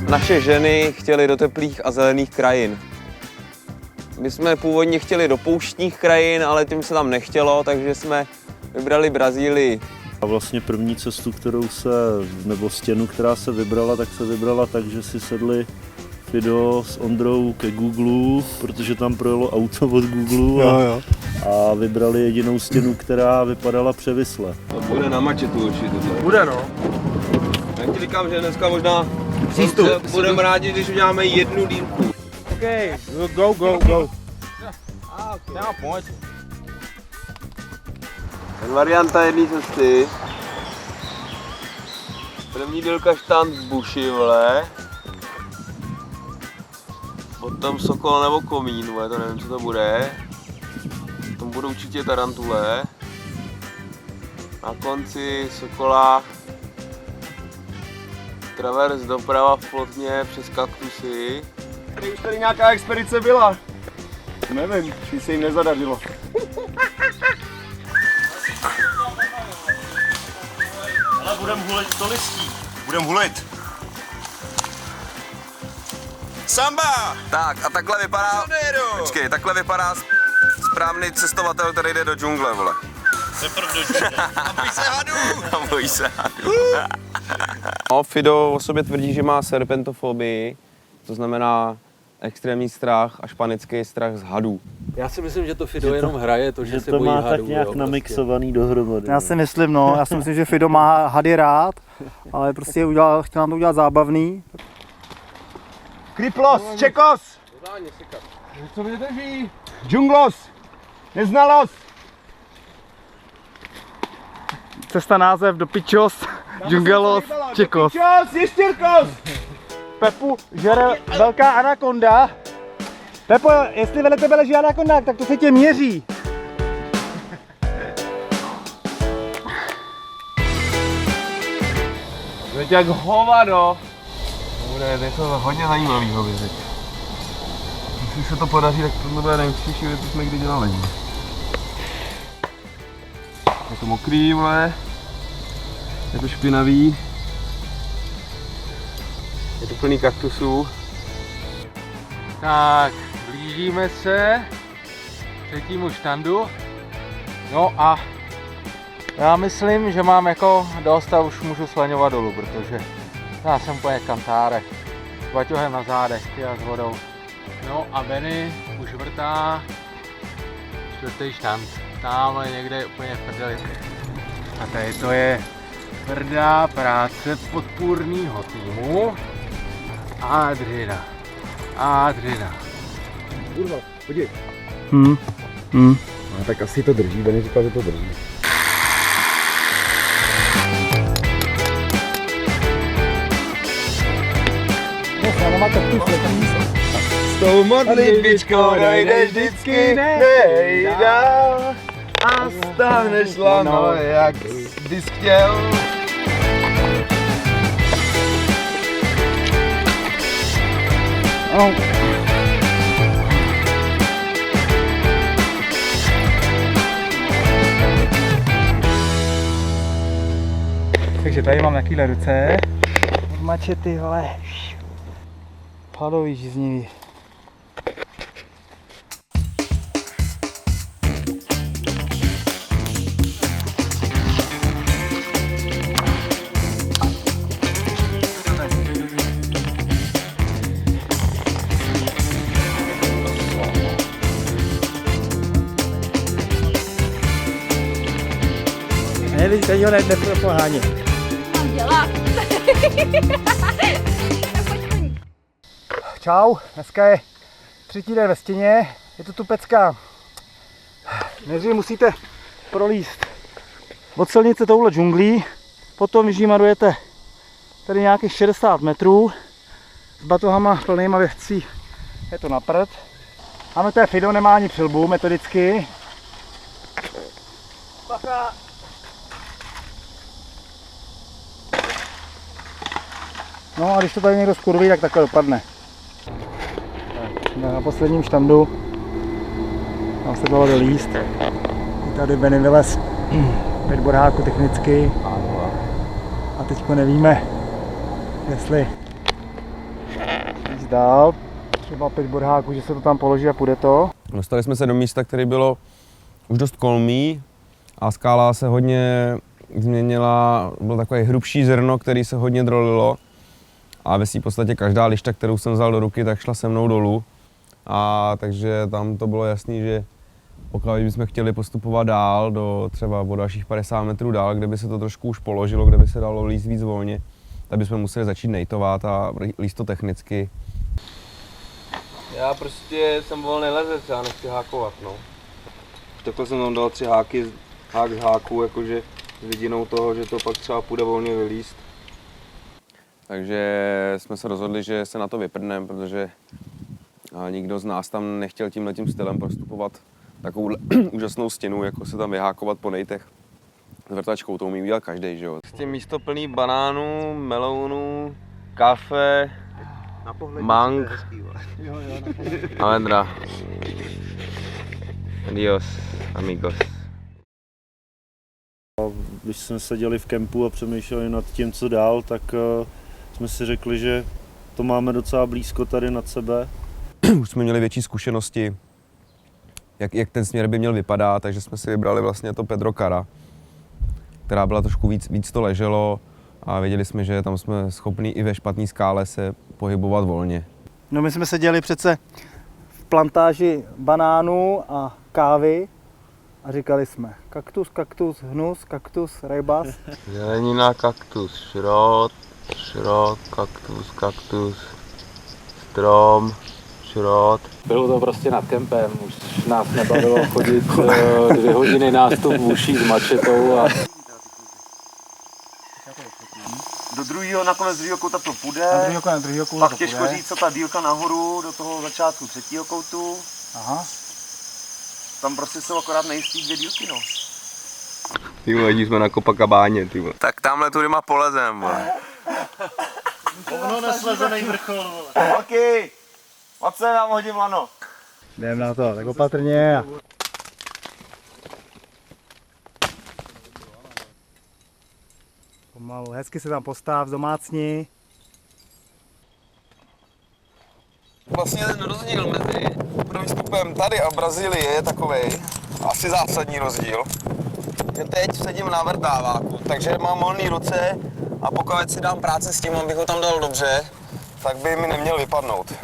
Naše ženy chtěly do teplých a zelených krajin. My jsme původně chtěli do pouštních krajin, ale tím se tam nechtělo, takže jsme vybrali Brazílii. A vlastně první cestu, nebo stěnu, která se vybrala, tak se vybrala tak, že si sedli Fido s Ondrou ke Google, protože tam projelo auto od Google a vybrali jedinou stěnu, která vypadala převisle. To bude na mačetu určitě. Bude, no. Já ti říkám, že dneska možná budeme rádi, když uděláme jednu dýmku. Okay, go. Pojď. Varianta jedné cesty. První dílka štant v buši, vole. Potom sokol nebo komín, vole, to nevím, co to bude. Tam budou určitě tarantule. Na konci sokola travers doprava v plotně přes kaktusy. Tady už tady nějaká expedice byla. Nevím, či se jim nezadařilo. Ale budem hulit to listí. Budem hulit. Samba! Tak a takhle vypadá, počkej, takhle vypadá správný cestovatel, který jde do džungle, vole. Teprv do džungle. A bojí se hadů! A bojí se hadů. No, Fido o sobě tvrdí, že má serpentofobii, to znamená extrémní strach až panický strach z hadů. Já si myslím, že to Fido jenom hraje, to, že se to bojí má hadů. tak nějak namixovaný dohromady. Já si myslím, já si myslím, že Fido má hady rád, ale prostě chtěl nám to udělat zábavný. Kriplos, čekos! Co mě drží? Džunglos! Neznalost! Cesta název do Pičos, Džungelos, Čekos. Pičos, ještěrkos! Pepu žere velká anakonda. Pepo, jestli vedle tebe leží anakonda, tak to se tě měří. Teď jak hovado. Bude něco hodně zajímavého vědět. Když se to podaří, tak tohle bude nejúspěšnější věc, co jsme kdy dělali. Je to mokrý, vole. Je to špinavý. Je to plný kaktusů. Tak, blížíme se k třetímu štandu. No a já myslím, že mám jako dost a už můžu slaňovat dolů, protože já jsem úplně kantárek. S baťohem na zádech a s vodou. No a Benny už vrtá čtvrtý štant. Tamhle někde úplně v prdeli. A tady to je tvrdá práce podpůrného týmu. Adřina. Kurva, podívej. No, tak asi to drží, Benny říkal, že to drží. S tou modlitbičkou dojdeš vždycky nejdál a staneš lano, jak bys chtěl. Takže tady mám takovýhle ruce. Mačety, hele. Hladový, žíznivý. Ne, teď ho nepohání. Mám dělat. Čau, dneska je třetí den ve stěně, je to tu pecka. Nejdřív musíte prolízt od silnice touhle džunglí, potom vyžímarujete tady nějakých 60 metrů s batohama plnýma věcí, je to na prd. Máme tady Fido, nemá ani přilbu metodicky. Bacha. No a když to tady někdo skurví, tak takhle dopadne. Na posledním štandu tam se dalo dolíst. Tady Benny vylez 5 bodháků technicky. A teďko nevíme, jestli dál. Třeba 5 bodháků, že se to tam položí a půjde to. Dostali jsme se do místa, které bylo už dost kolmý a skála se hodně změnila, bylo takové hrubší zrno, který se hodně drolilo a ve v podstatě každá lišta, kterou jsem vzal do ruky, tak šla se mnou dolů. A takže tam to bylo jasný, že pokud bychom chtěli postupovat dál, třeba o dalších 50 metrů dál, kde by se to trošku už položilo, kde by se dalo líst víc volně, tak bychom museli začít nejtovat a líst to technicky. Já prostě jsem volný lezec, já nechci hákovat, no. Takhle jsem tam dal 3 háky, hák z háku, jakože s vidinou toho, že to pak třeba půjde volně vylíst. Takže jsme se rozhodli, že se na to vyprdneme, protože nikdo z nás tam nechtěl tímhletím stylem prostupovat takovou úžasnou stěnu, jako se tam vyhákovat po nejtech s vrtačkou, to umí udělat každý, že jo. Prostě místo plný banánů, melounů, kafe, mang a vendra. Adios, amigos. Když jsme seděli v kempu a přemýšleli nad tím, co dál, tak jsme si řekli, že to máme docela blízko tady nad sebe. Už jsme měli větší zkušenosti, jak ten směr by měl vypadat, takže jsme si vybrali vlastně to Pedro Cara, která byla trošku víc to leželo a věděli jsme, že tam jsme schopni i ve špatné skále se pohybovat volně. No my jsme seděli přece v plantáži banánů a kávy a říkali jsme kaktus, kaktus, hnus, kaktus, rejbas. Zelenina, kaktus, šrot, kaktus, strom, šrot. Bylo to prostě nad kempem, už nás nebavilo chodit 2 hodiny nástup v uších s mačetou a... Do druhého, nakonec z druhého kouta to půjde. Na druhého kouta Pak to těžko půjde. říct, co ta dílka nahoru do toho začátku třetího koutu. Aha. Tam prostě jsou akorát nejistý 2 dílky, no. Ty vole, jsme na Copacabáně, ty vole. Tak tamhle tudyma polezem, vole. Ono neslezený vrchol, vole. OK, moc se nám hodím lano. Jdem na to, tak opatrně. Pomalu, hezky se tam postav, domácni. Vlastně ten rozdíl mezi výstupem tady a v Brazílii je takovej, asi zásadní rozdíl, že teď sedím na vrtáváku, takže mám volné ruce a pokud si dám práci s tím, abych ho tam dal dobře, tak by mi neměl vypadnout.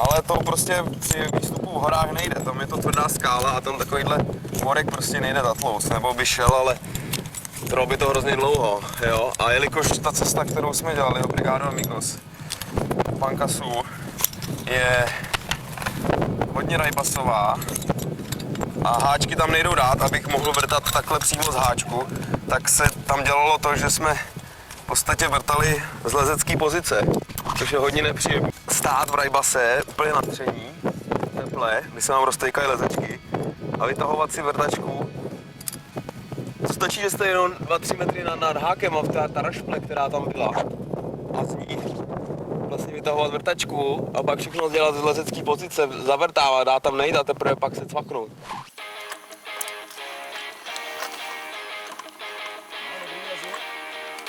Ale to prostě při výstupu v horách nejde, tam je to tvrdá skála a tam takovýhle morek prostě nejde zatlouct, nebo by šel, ale trvalo by to hrozně dlouho, jo. A jelikož ta cesta, kterou jsme dělali, Obrigado Amigos, Pankasů, je hodně rajbasová a háčky tam nejdou dát, abych mohl vrtat takhle přímo z háčku, tak se tam dělalo to, že jsme v podstatě vrtali z lezecké pozice, což je hodně nepříjemné. Stát v rajbase úplně na tření, teple, kdy se nám roztejkají lezečky a vytahovat si vrtačku. To stačí, že jste jenom 2-3 metry nad hákem a ta rašple, která tam byla a z ní vlastně vytahovat vrtačku a pak všechno dělat z lezecké pozice, zavrtávat, dát tam nejít a teprve pak se cvaknout.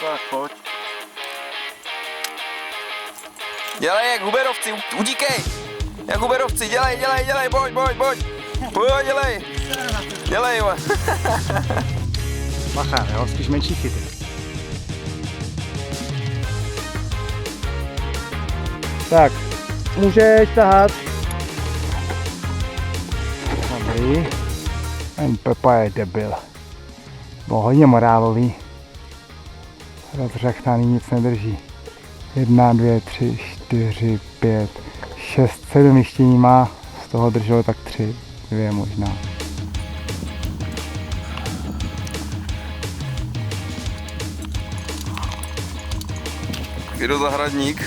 Tak pojď. Dělej jak huberovci, udíkej! Jak huberovci, dělej, pojď! Pojď, dělej, jo. Bacha, jo, spíš menší chyty. Tak, můžeš tahat. Dobrý. Ten Pepa je debil. Byl hodně morálový. Rozřechtaný, nic nedrží. 1, 2, 3, 4, 5, 6, 7 jištění má. Z toho drželo tak 3, 2 možná. Jdu zahradník.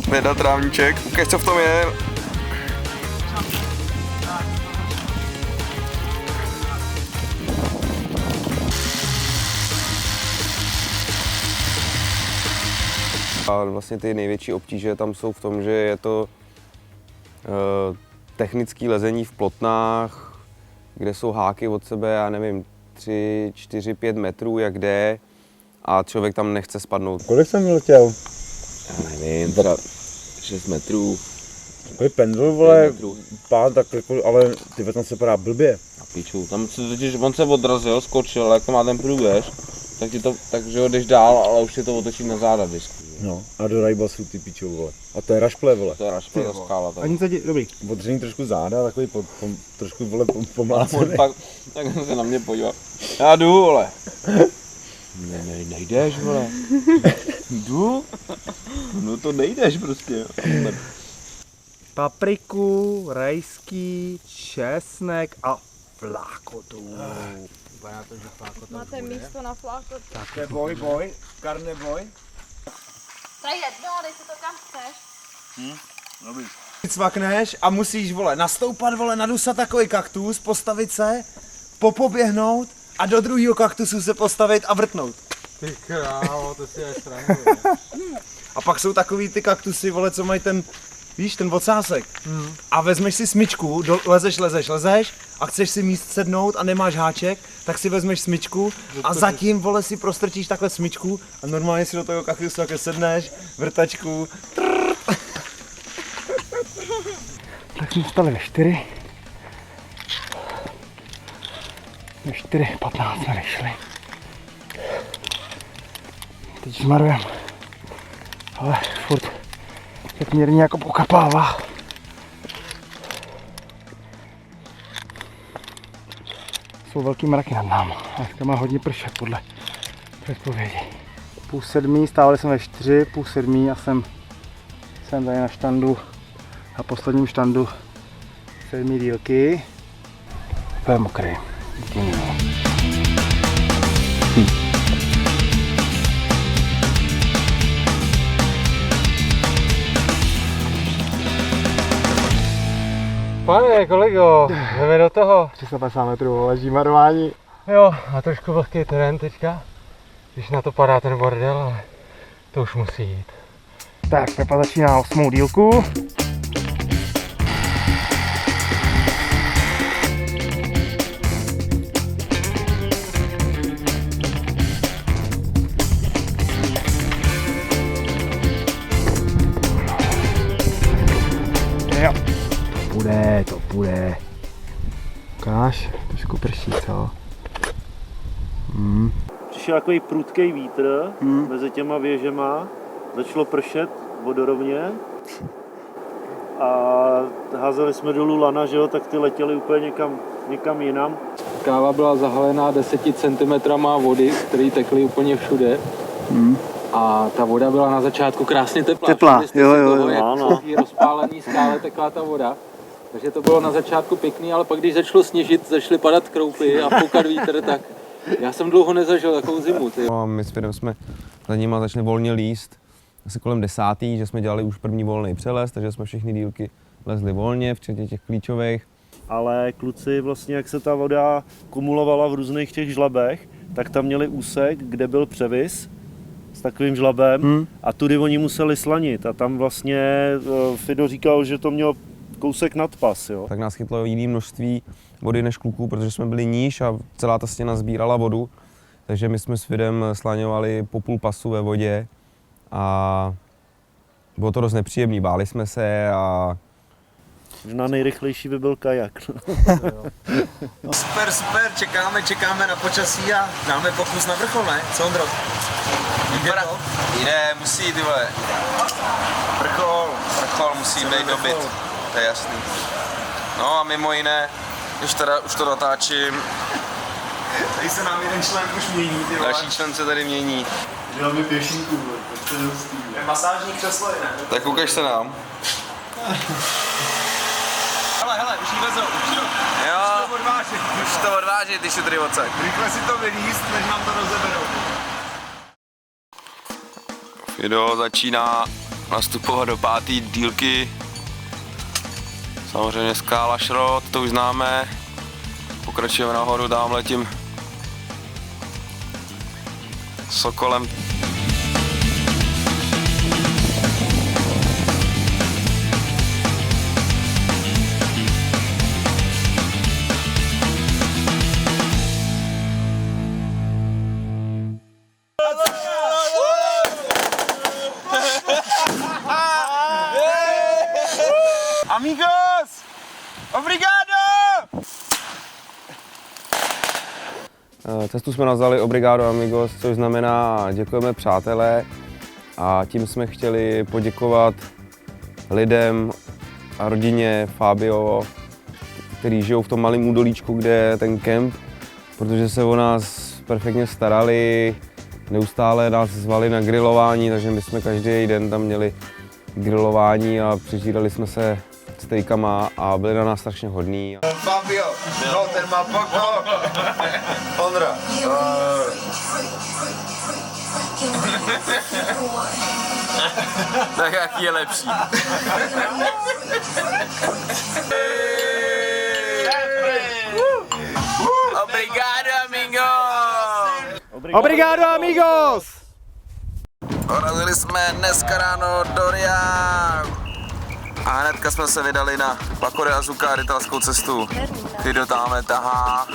Veda trávníček. Ukaž, co v tom je. A vlastně ty největší obtíže tam jsou v tom, že je to technické lezení v plotnách, kde jsou háky od sebe, já nevím, 3, 4, 5 metrů, jak jde, a člověk tam nechce spadnout. Kolik jsem měl chtěl? Já nevím, teda 6 metrů. Takový pendl, vole, 5 metrů. pán, tak jako, ale ty tam se padá blbě. Na piču, tam se totiž, on se odrazil, skočil, jak to má ten průběž, tak ti to, takže ho jdeš dál, ale už ti to otočí na záda vždycky. No, a do rajbasu ty pičou, vole. A to je rašple, vole. To je rašple ta skála. A nic dobrý. Odřený trošku záda, takový trošku, vole, On pomlácený. pak, tak se na mě podíval. Já jdu, vole. Nejdeš, vole. Jdu? No to nejdeš prostě. Papriku, rajský, česnek a flákotu. Máte místo na flákotu. Boj, karne boj. To je jedno, dej si to kam chceš. Cvakneš a musíš, vole, nastoupat, vole, nadusat takový kaktus, postavit se, popoběhnout a do druhého kaktusu se postavit a vrtnout. Ty krávo, to si je stranu. A pak jsou takový ty kaktusy, vole, co mají ten, víš, ten ocásek. A vezmeš si smyčku, lezeš a chceš si míst sednout a nemáš háček, tak si vezmeš smyčku a zatím, vole, si prostrčíš takhle smyčku a normálně si do toho kaktusu takhle sedneš, vrtačku. Tak jsme vstali ve 4. Ve 4:15 jsme vyšli. Teď žmarujeme. Ale furt tak mírně jako pokapává. Jsou velký mraky nad námi. A dneska má hodně pršet podle předpovědi. 6:30, stávali jsme ve 4, 6:30 a jsem tady na štandu, na posledním štandu 7. dílky. To je mokrý. Pane kolego, jdeme do toho. 350 metrů leží marování. Jo, a trošku vlhký terén teďka, když na to padá ten bordel, ale to už musí jít. Tak, Pepa začíná 8. dílku. Jo. To půjde. Ukáž, trošku prší, co? Přišel takový prudký vítr mezi těma věžema, začalo pršet vodorovně a házeli jsme dolů lana, že jo, tak ty letěly úplně někam jinam. Káva byla zahalená 10 cm vody, které tekly úplně všude. A ta voda byla na začátku krásně teplá. Teplá, jo. Jak Ano. v té rozpálené skále tekla ta voda. Takže to bylo na začátku pěkný, ale pak když začalo sněžit, začaly padat kroupy a foukat vítr, tak já jsem dlouho nezažil takovou zimu. Ty. No a my s Firem jsme za nima začali volně líst asi kolem 10, že jsme dělali už první volný přelez, takže jsme všechny dílky lezli volně, včetně těch klíčových. Ale kluci vlastně, jak se ta voda kumulovala v různých těch žlabech, tak tam měli úsek, kde byl převis s takovým žlabem a tudy oni museli slanit a tam vlastně Fido říkal, že to mělo kousek nad pas, jo. Tak nás chytlo jiné množství vody než kluků, protože jsme byli níž a celá ta stěna sbírala vodu. Takže my jsme s Fidem slaňovali po půl pasu ve vodě a bylo to dost nepříjemný, báli jsme se a... Na nejrychlejší by byl kajak. Super, čekáme na počasí a dáme pokus na vrchol, ne? Co, Ondro? Jde, musí, ty vole. Vrchol musí být dobyt, to je jasný. No a mimo jiné, když teda už to natáčím, Tady se nám jeden člen už mění, ty vole. další člen se tady mění. Děláme pěšinku, to je hustý. Je masážní křeslo, ne? Tak ukaž se nám. Hele, už jí vezou, Jo, odvážit. už to odváží, ty šutry odsaď. Rychle si to vylíst, než nám to rozeberou. Fido začíná nastupovat do 5. dílky. Samozřejmě skála Šrot, to už známe. Pokračujeme nahoru, tamhle tím Sokolem. Amigos! Obrigado! Cestu jsme nazvali Obrigado Amigos, což znamená děkujeme přátelé, a tím jsme chtěli poděkovat lidem a rodině Fabio, kteří žijou v tom malém údolíčku, kde je ten kemp, protože se o nás perfektně starali, neustále nás zvali na grilování, takže my jsme každý den tam měli grilování a přižírali jsme se stejkama a byli na nás strašně hodní. Fabio, no ten má pokoj. Ondra. Tak jaký je lepší? Obrigado, amigos! Obrigado, amigos! Dorazili jsme dneska ráno do Ria. A hnedka jsme se vydali na Paco de Azucar, italskou cestu. Ty do tamhle tahá.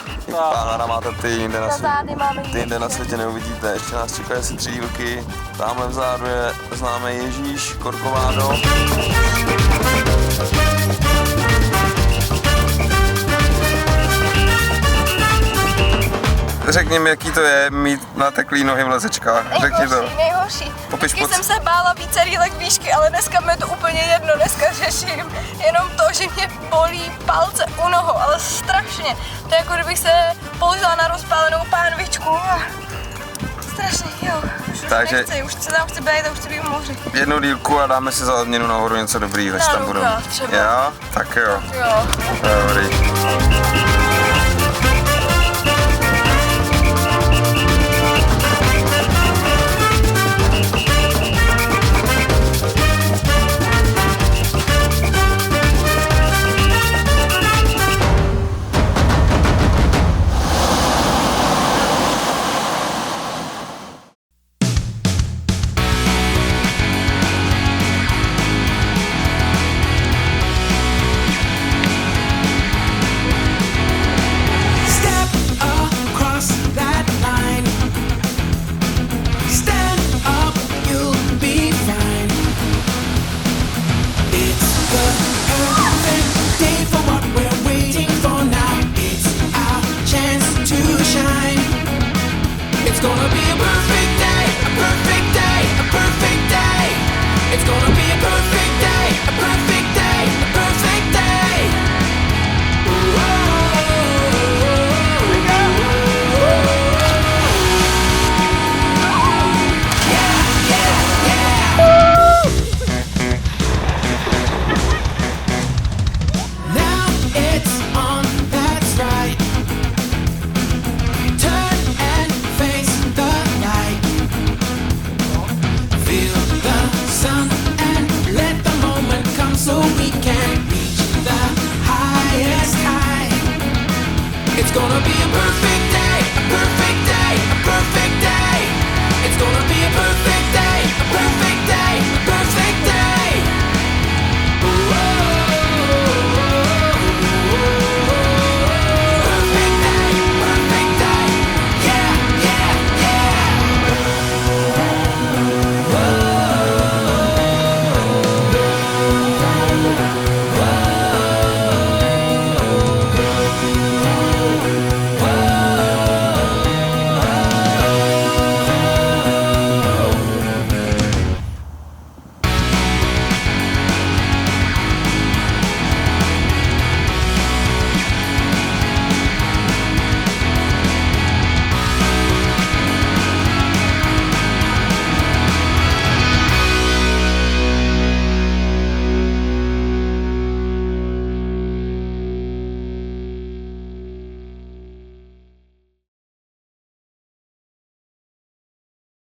Pána máte ty jinde na světě neuvidíte. Ještě nás čekají asi 3 dílky. Tamhle vzadu je známý Ježíš, Corcovado. Řekni mi, jaký to je mít nateklý nohy v lezečkách. Řekni to. Nejhorší. Popiš Vždycky jsem se bála víc rýlek výšky, ale dneska mi je to úplně jedno. Dneska řeším jenom to, že mě bolí palce u nohou, ale strašně. To je jako kdybych se položila na rozpálenou pánvičku. Strašně, jo. Už Takže- nechci, už se tam chci být a už chci být v moři. Jednu dílku a dáme si za odměnu nahoru něco dobrýho, až Na tam budou. ruka třeba. Jo? Tak jo. Jo. Dobrý.